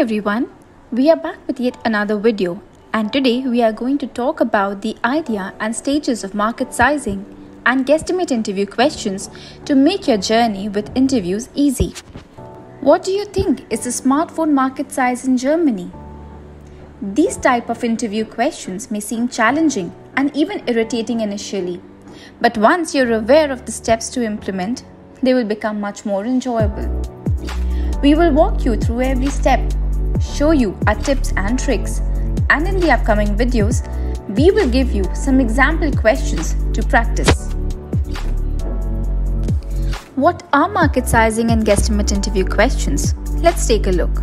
everyone, we are back with yet another video, and today we are going to talk about the idea and stages of market sizing and guesstimate interview questions to make your journey with interviews easy. What do you think is the smartphone market size in Germany? These type of interview questions may seem challenging and even irritating initially, but once you're aware of the steps to implement, they will become much more enjoyable. We will walk you through every step, show you our tips and tricks, and in the upcoming videos, we will give you some example questions to practice. What are market sizing and guesstimate interview questions? Let's take a look.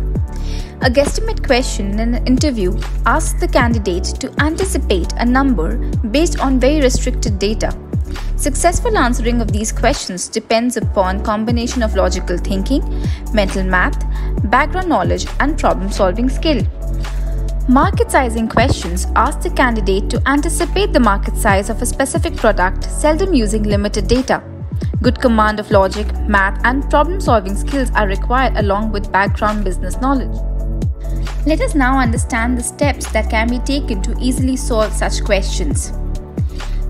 A guesstimate question in an interview asks the candidate to anticipate a number based on very restricted data. Successful answering of these questions depends upon combination of logical thinking, mental math, background knowledge, and problem-solving skill. Market sizing questions ask the candidate to anticipate the market size of a specific product, seldom using limited data. Good command of logic, math, and problem-solving skills are required along with background business knowledge. Let us now understand the steps that can be taken to easily solve such questions.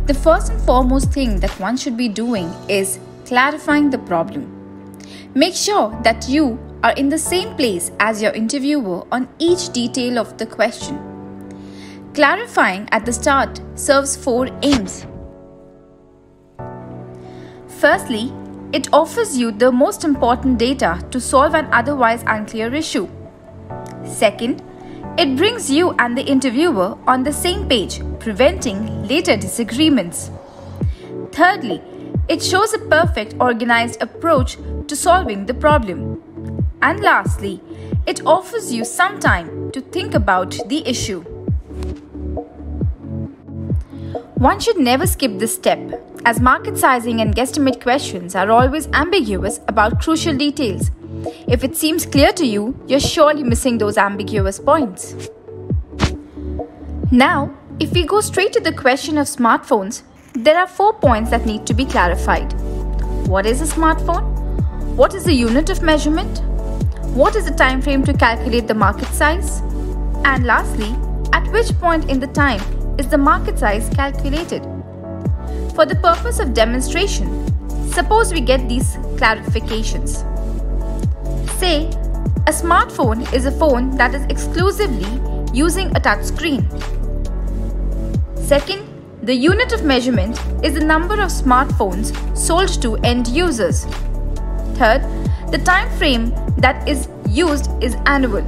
The first and foremost thing that one should be doing is clarifying the problem. Make sure that you are in the same place as your interviewer on each detail of the question. Clarifying at the start serves 4 aims. Firstly, it offers you the most important data to solve an otherwise unclear issue. Second, it brings you and the interviewer on the same page, preventing later disagreements. Thirdly, it shows a perfect organized approach to solving the problem. And lastly, it offers you some time to think about the issue. One should never skip this step, as market sizing and guesstimate questions are always ambiguous about crucial details. If it seems clear to you, you're surely missing those ambiguous points. Now, if we go straight to the question of smartphones, there are 4 points that need to be clarified. What is a smartphone? What is the unit of measurement? What is the time frame to calculate the market size? And lastly, at which point in the time is the market size calculated? For the purpose of demonstration, suppose we get these clarifications. Say, a smartphone is a phone that is exclusively using a touch screen. Second, the unit of measurement is the number of smartphones sold to end users. Third, the time frame that is used is annual.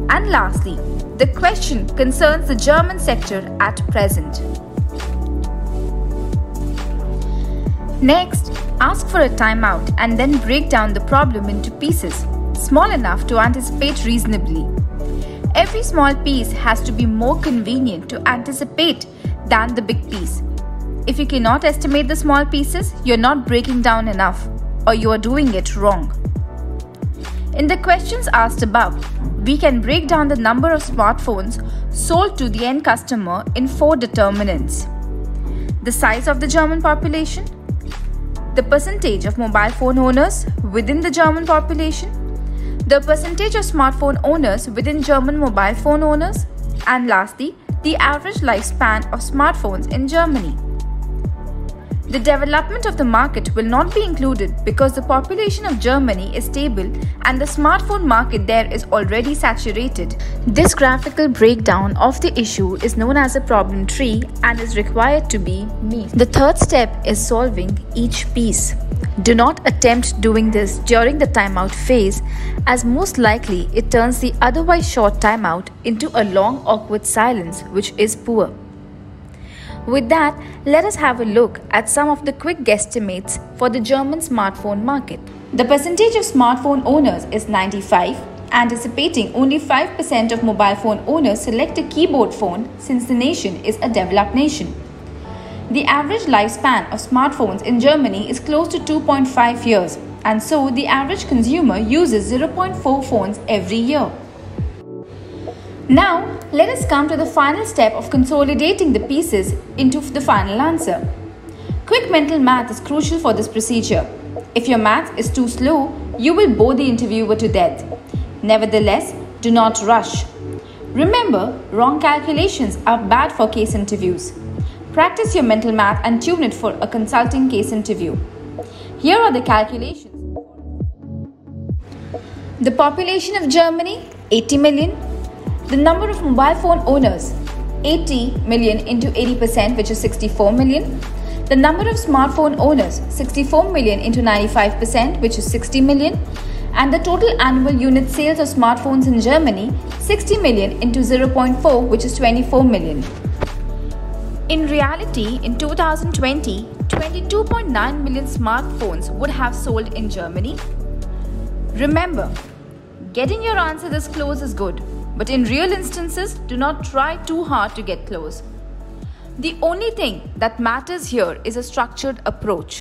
And lastly, the question concerns the German sector at present. Next, ask for a timeout and then break down the problem into pieces, small enough to anticipate reasonably. Every small piece has to be more convenient to anticipate than the big piece. If you cannot estimate the small pieces, you're not breaking down enough, or you are doing it wrong. In the questions asked above, we can break down the number of smartphones sold to the end customer in 4 determinants: the size of the German population, the percentage of mobile phone owners within the German population, the percentage of smartphone owners within German mobile phone owners, and lastly, the average lifespan of smartphones in Germany. The development of the market will not be included because the population of Germany is stable and the smartphone market there is already saturated. This graphical breakdown of the issue is known as a problem tree and is required to be neat. The third step is solving each piece. Do not attempt doing this during the timeout phase, as most likely it turns the otherwise short timeout into a long awkward silence, which is poor. With that, let us have a look at some of the quick guesstimates for the German smartphone market. The percentage of smartphone owners is 95, anticipating only 5% of mobile phone owners select a keyboard phone since the nation is a developed nation. The average lifespan of smartphones in Germany is close to 2.5 years, and so the average consumer uses 0.4 phones every year. Now, let us come to the final step of consolidating the pieces into the final answer. Quick mental math is crucial for this procedure. If your math is too slow, you will bore the interviewer to death. Nevertheless, do not rush. Remember, wrong calculations are bad for case interviews. Practice your mental math and tune it for a consulting case interview. Here are the calculations. The population of Germany, 80 million. The number of mobile phone owners, 80 million into 80%, which is 64 million. The number of smartphone owners, 64 million into 95%, which is 60 million. And the total annual unit sales of smartphones in Germany, 60 million into 0.4, which is 24 million. In reality, in 2020, 22.9 million smartphones would have sold in Germany. Remember, getting your answer this close is good, but in real instances, do not try too hard to get close. The only thing that matters here is a structured approach.